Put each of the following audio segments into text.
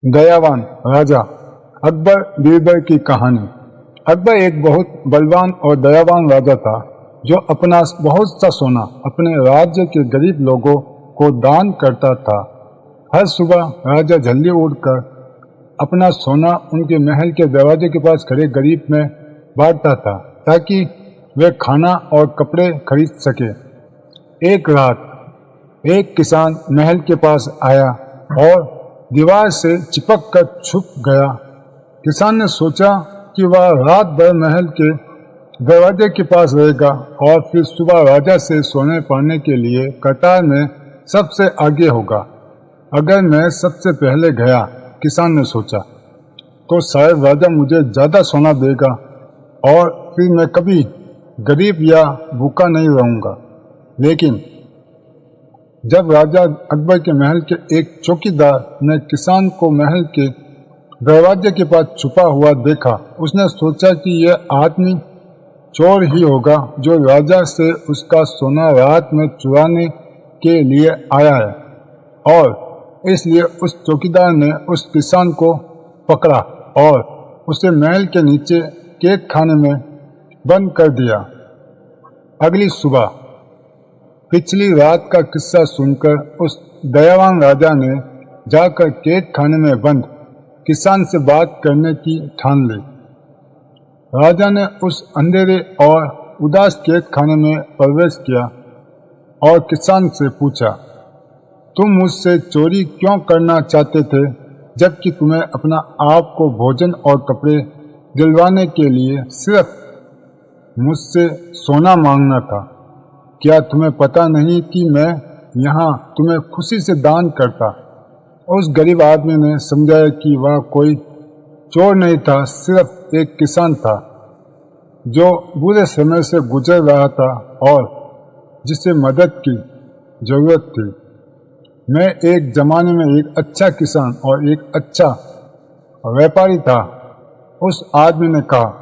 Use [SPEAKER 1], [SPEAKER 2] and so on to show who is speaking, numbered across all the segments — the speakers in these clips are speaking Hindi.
[SPEAKER 1] दयावान राजा अकबर बीरबल की कहानी। अकबर एक बहुत बलवान और दयावान राजा था जो अपना बहुत सा सोना अपने राज्य के गरीब लोगों को दान करता था। हर सुबह राजा जल्दी उठकर अपना सोना उनके महल के दरवाजे के पास खड़े गरीब में बांटता था ताकि वे खाना और कपड़े खरीद सके। एक रात एक किसान महल के पास आया और दीवार से चिपक कर छुप गया। किसान ने सोचा कि वह रात भर महल के दरवाजे के पास रहेगा और फिर सुबह राजा से सोने पाने के लिए कतार में सबसे आगे होगा। अगर मैं सबसे पहले गया, किसान ने सोचा, तो शायद राजा मुझे ज़्यादा सोना देगा और फिर मैं कभी गरीब या भूखा नहीं रहूँगा। लेकिन जब राजा अकबर के महल के एक चौकीदार ने किसान को महल के दरवाजे के पास छुपा हुआ देखा, उसने सोचा कि यह आदमी चोर ही होगा जो राजा से उसका सोना रात में चुराने के लिए आया है। और इसलिए उस चौकीदार ने उस किसान को पकड़ा और उसे महल के नीचे कैद खाने में बंद कर दिया। अगली सुबह पिछली रात का किस्सा सुनकर उस दयावान राजा ने जाकर कैद खाने में बंद किसान से बात करने की ठान ली। राजा ने उस अंधेरे और उदास कैद खाने में प्रवेश किया और किसान से पूछा, तुम मुझसे चोरी क्यों करना चाहते थे जबकि तुम्हें अपना आप को भोजन और कपड़े दिलवाने के लिए सिर्फ मुझसे सोना मांगना था? क्या तुम्हें पता नहीं कि मैं यहाँ तुम्हें खुशी से दान करता? उस गरीब आदमी ने समझाया कि वह कोई चोर नहीं था, सिर्फ एक किसान था जो बुरे समय से गुजर रहा था और जिसे मदद की जरूरत थी। मैं एक जमाने में एक अच्छा किसान और एक अच्छा व्यापारी था, उस आदमी ने कहा।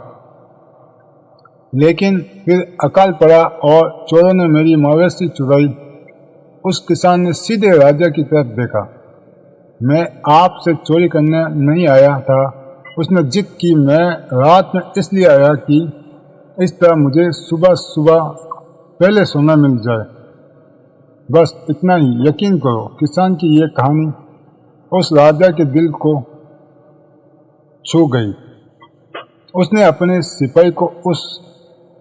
[SPEAKER 1] लेकिन फिर अकाल पड़ा और चोरों ने मेरी मवेशी चुराई। उस किसान ने सीधे राजा की तरफ देखा। मैं आपसे चोरी करने नहीं आया था, उसने जिद की। मैं रात में इसलिए आया कि इस तरह मुझे सुबह सुबह पहले सोना मिल जाए। बस इतना ही। यकीन करो, किसान की यह कहानी उस राजा के दिल को छू गई। उसने अपने सिपाही को उस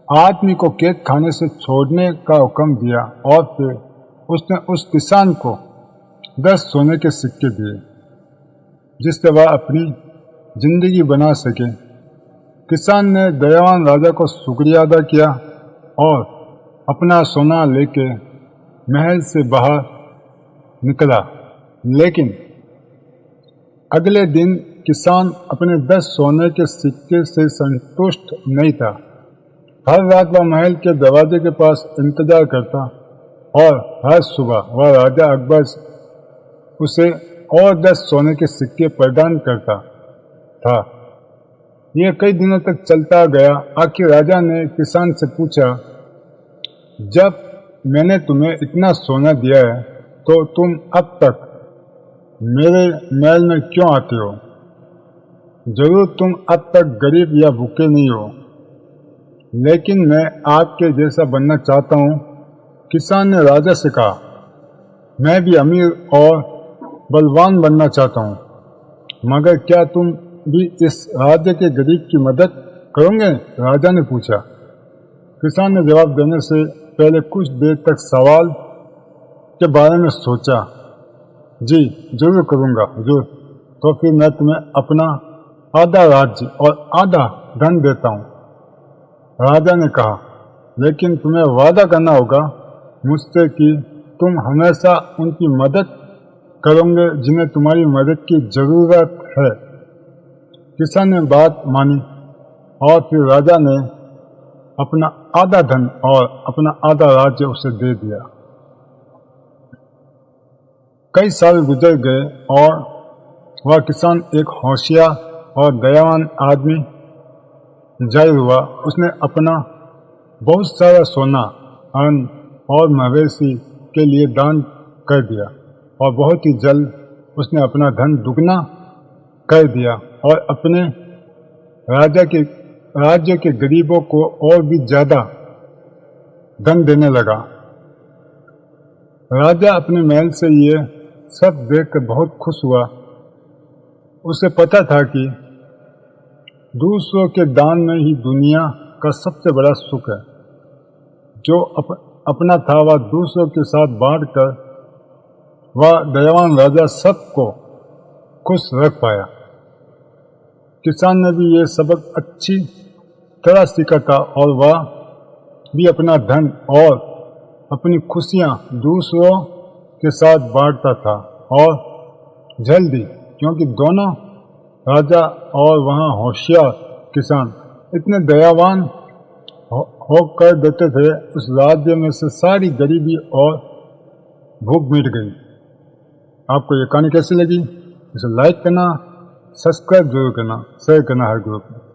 [SPEAKER 1] आदमी को कैद खाने से छोड़ने का हुक्म दिया और फिर उसने उस किसान को 10 सोने के सिक्के दिए जिससे वह अपनी जिंदगी बना सके। किसान ने दयावान राजा को शुक्रिया अदा किया और अपना सोना लेके महल से बाहर निकला। लेकिन अगले दिन किसान अपने 10 सोने के सिक्के से संतुष्ट नहीं था। हर रात वह महल के दरवाजे के पास इंतजार करता और हर सुबह वह राजा अकबर उसे और 10 सोने के सिक्के प्रदान करता था। यह कई दिनों तक चलता गया। आखिर राजा ने किसान से पूछा, जब मैंने तुम्हें इतना सोना दिया है तो तुम अब तक मेरे महल में क्यों आते हो? जरूर तुम अब तक गरीब या भूखे नहीं हो, लेकिन मैं आपके जैसा बनना चाहता हूँ। किसान ने राजा से कहा, मैं भी अमीर और बलवान बनना चाहता हूँ, मगर क्या तुम भी इस राज्य के गरीब की मदद करोगे? राजा ने पूछा। किसान ने जवाब देने से पहले कुछ देर तक सवाल के बारे में सोचा। जी जरूर करूँगा हुजूर। तो फिर मैं तुम्हें अपना आधा राज्य और आधा धन देता हूँ। राजा ने कहा, लेकिन तुम्हें वादा करना होगा मुझसे कि तुम हमेशा उनकी मदद करोगे जिन्हें तुम्हारी मदद की ज़रूरत है। किसान ने बात मानी और फिर राजा ने अपना आधा धन और अपना आधा राज्य उसे दे दिया। कई साल गुजर गए और वह किसान एक होशियार और दयावान आदमी जाहिर हुआ। उसने अपना बहुत सारा सोना, अन्न और मवेशी के लिए दान कर दिया और बहुत ही जल्द उसने अपना धन दुगना कर दिया और अपने राज्य के गरीबों को और भी ज्यादा धन देने लगा। राजा अपने महल से ये सब देखकर बहुत खुश हुआ। उसे पता था कि दूसरों के दान में ही दुनिया का सबसे बड़ा सुख है। जो अपना था वह दूसरों के साथ बांटकर वह दयावान राजा सबको खुश रख पाया। किसान ने भी ये सबक अच्छी तरह सीखा था और वह भी अपना धन और अपनी खुशियां दूसरों के साथ बांटता था। और जल्दी, क्योंकि दोनों राजा और वहाँ होशियार किसान इतने दयावान होकर देते थे, उस राज्य में से सारी गरीबी और भूख मिट गई। आपको ये कहानी कैसी लगी? इसे लाइक करना, सब्सक्राइब जरूर करना, शेयर करना हर ग्रुप में।